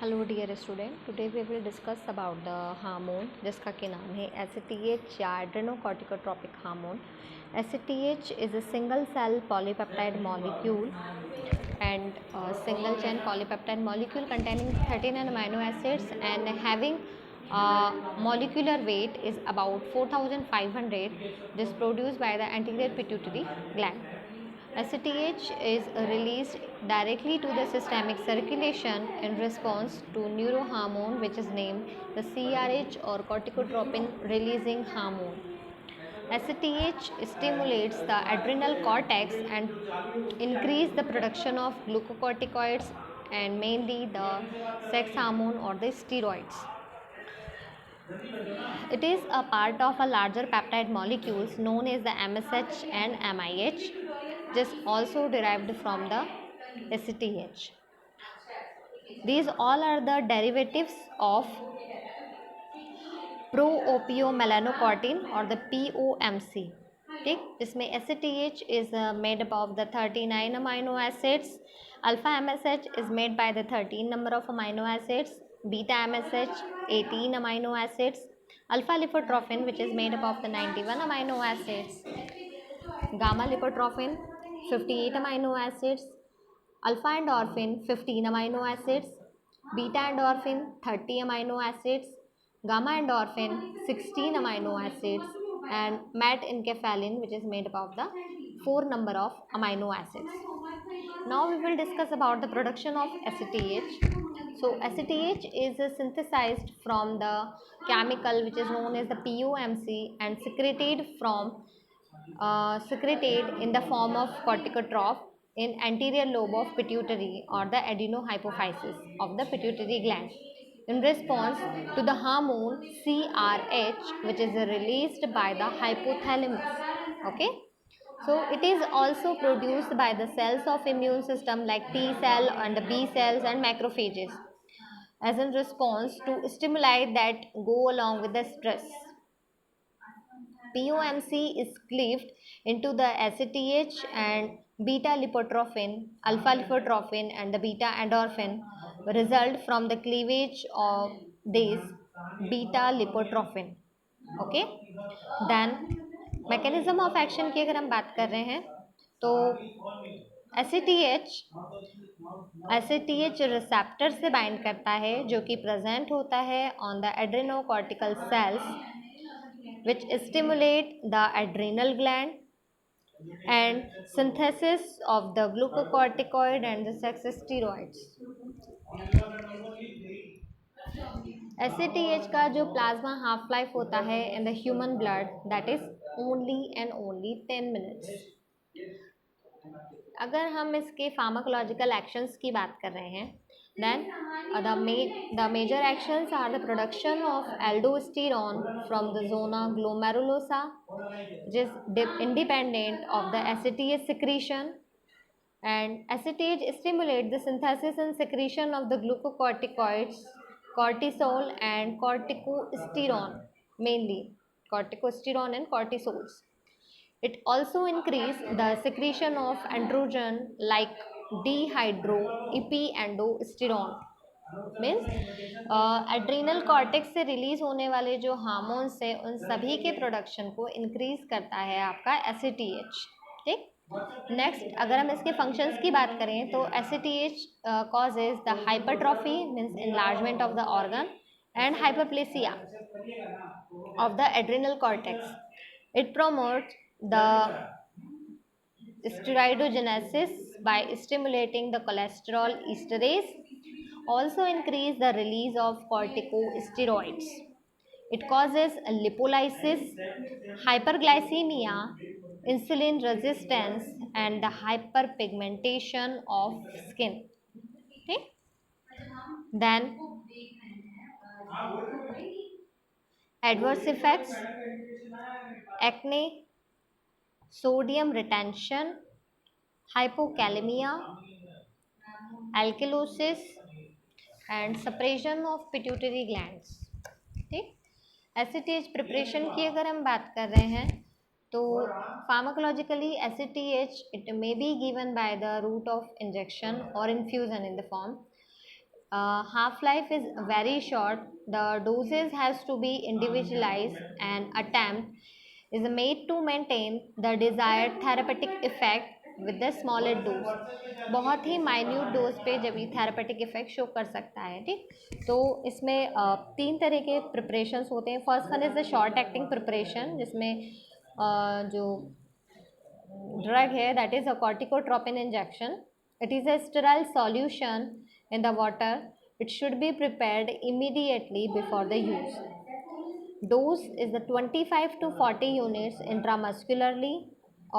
Hello dear student, today we will discuss about the hormone जिसका कि नाम है एसीटीएच या adrenocorticotropic hormone. ACTH is a single cell polypeptide molecule and single chain polypeptide molecule containing 39 amino acids and having molecular weight is about 4500. This produced by the anterior pituitary gland. ACTH is released directly to the systemic circulation in response to neurohormone which is named the CRH or corticotropin releasing hormone. ACTH stimulates the adrenal cortex and increase the production of glucocorticoids and mainly the sex hormone or the steroids. It is a part of a larger peptide molecules known as the MSH and MIH, just also derived from the ACTH. These all are the derivatives of pro-opiomelanocortin or the POMC. ठीक, जिसमें ACTH is made up of the 39 amino acids. Alpha MSH is made by the 13 number of amino acids. Beta MSH 18 amino acids. Alpha lipotrophin which is made up of the 91 amino acids. Gamma lipotrophin 58 amino acids. Alpha endorphin 15 amino acids. Beta endorphin 30 amino acids. Gamma endorphin 16 amino acids, and met enkephalin which is made up of the 4 number of amino acids. Now we will discuss about the production of ACTH. So ACTH is synthesized from the chemical which is known as the POMC and secreted in the form of corticotroph in anterior lobe of pituitary or the adenohypophysis of the pituitary gland in response to the hormone CRH which is released by the hypothalamus. Okay, so it is also produced by the cells of immune system like T cell and the B cells and macrophages as in response to stimuli that go along with the stress. POMC is cleaved into the ACTH and beta lipotrophin, alpha lipotrophin and the beta endorphin result from the cleavage of this beta lipotrophin. Okay, then mechanism of action की अगर हम बात कर रहे हैं तो ACTH receptor से bind करता है जो कि प्रेजेंट होता है on the adrenocortical cells which stimulate the adrenal gland and synthesis of the glucocorticoid and the sex steroids. ACTH का जो प्लाज्मा हाफ लाइफ होता है in the human blood that is only and only 10 minutes. अगर हम इसके pharmacological actions की बात कर रहे हैं then the major actions are the production of aldosterone from the zona glomerulosa which is independent of the ACTH secretion, and ACTH stimulate the synthesis and secretion of the glucocorticoids, cortisol and corticosterone, mainly corticosterone and cortisols. It also increase the secretion of androgen like dehydroepiandrosterone. Means adrenal cortex से release होने वाले जो hormones है उन सभी के production को increase करता है आपका ACTH. ठीक, नेक्स्ट अगर हम इसके फंक्शंस की बात करें तो ACTH causes the hypertrophy means enlargement of the organ and hyperplasia of the adrenal cortex. It promotes the steroidogenesis by stimulating the cholesterol esterase, also increase the release of corticosteroids. It causes lipolysis, hyperglycemia, insulin resistance and the hyperpigmentation of skin. Okay? Then adverse effects: acne, sodium retention, hypokalemia, alkalosis and suppression of pituitary glands. ठीक, ACTH preparation की अगर हम बात कर रहे हैं तो pharmacologically ACTH it may be given by the route of injection or infusion in the form. half life is very short. The doses has to be individualized and attempt is made to maintain the desired therapeutic effect with the smaller dose. बहुत ही minute dose पे जब ये therapeutic effect show कर सकता है, ठीक। तो इसमें तीन तरह के प्रिपरेशंस होते हैं। First one is the short acting preparation, जिसमें जो drug है that is a corticotropin injection. It is a sterile solution in the water. It should be prepared immediately before the use. Dose is the 25 to 40 units intramuscularly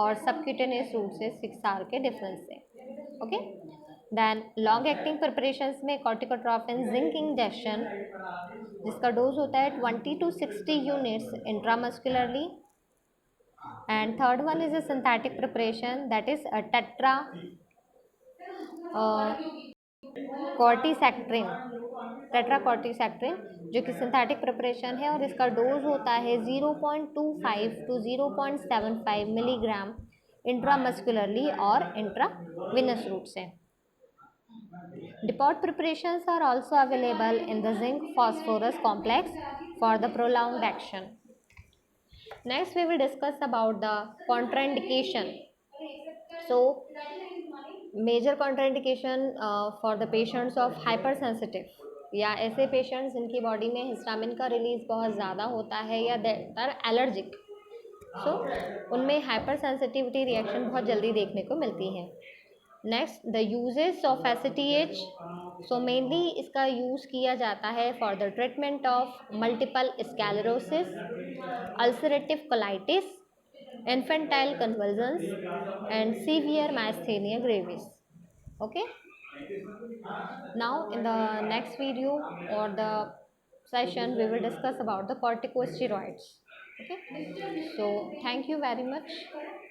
और subcutaneous route से 6 hour के difference से, okay. Then long acting preparations में corticotropin zinc injection जिसका dose होता है 20 to 60 units intramuscularly. And third one is a synthetic preparation, that is a कॉर्टिसेक्ट्रिन, टेट्राकॉर्टिसेक्ट्रिन, जो कि सिंथेटिक प्रिपरेशन है और इसका डोज होता है 0.25 to 0.75 मिलीग्राम इंट्रामस्कुलरली और इंट्राविनस रूट से. Depot preparations are also available in the zinc phosphorus complex for the prolonged action. Next we will discuss about the contraindication. So major contraindication for the patients of hypersensitive या ऐसे patients जिनकी body में histamine का release बहुत ज़्यादा होता है या देर एलर्जिक, सो उनमें हाइपर सेंसिटिविटी रिएक्शन बहुत जल्दी देखने को मिलती है. Next the uses of ACTH. So mainly इसका यूज़ किया जाता है for the treatment of multiple sclerosis, ulcerative colitis, infantile convulsions and severe myasthenia gravis. Okay, now in the next video or the session we will discuss about the corticosteroids. Okay, so thank you very much.